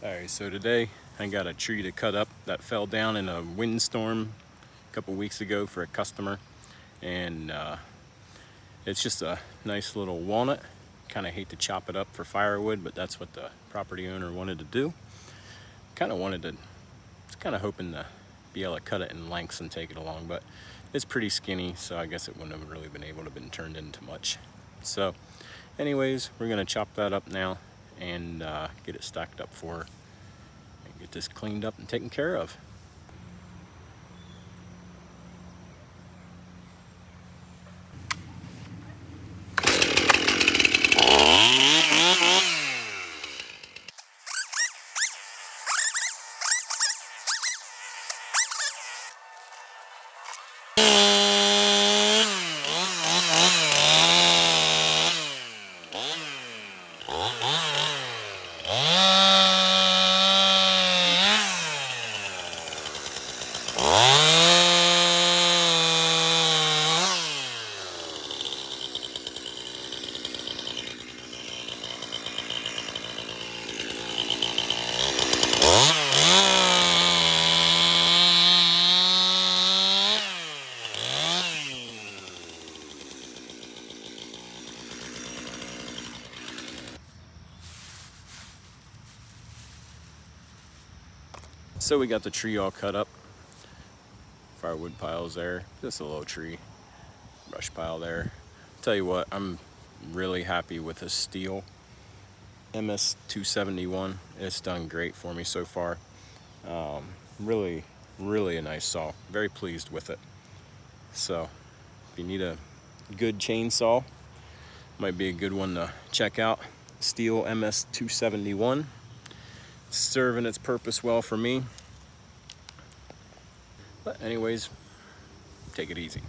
Alright, so today I got a tree to cut up that fell down in a windstorm a couple weeks ago for a customer, and it's just a nice little walnut. Kind of hate to chop it up for firewood, but that's what the property owner wanted to do. Was kind of hoping to be able to cut it in lengths and take it along, but it's pretty skinny, so I guess it wouldn't have really been able to been turned into much. So anyways, we're gonna chop that up now and get it stacked up for her and get this cleaned up and taken care of. So we got the tree all cut up. Firewood piles there, just a little tree, brush pile there. Tell you what, I'm really happy with this Stihl MS-271. It's done great for me so far. Really a nice saw. Very pleased with it. So if you need a good chainsaw, might be a good one to check out. Stihl MS-271. Serving its purpose well for me. But anyways, take it easy.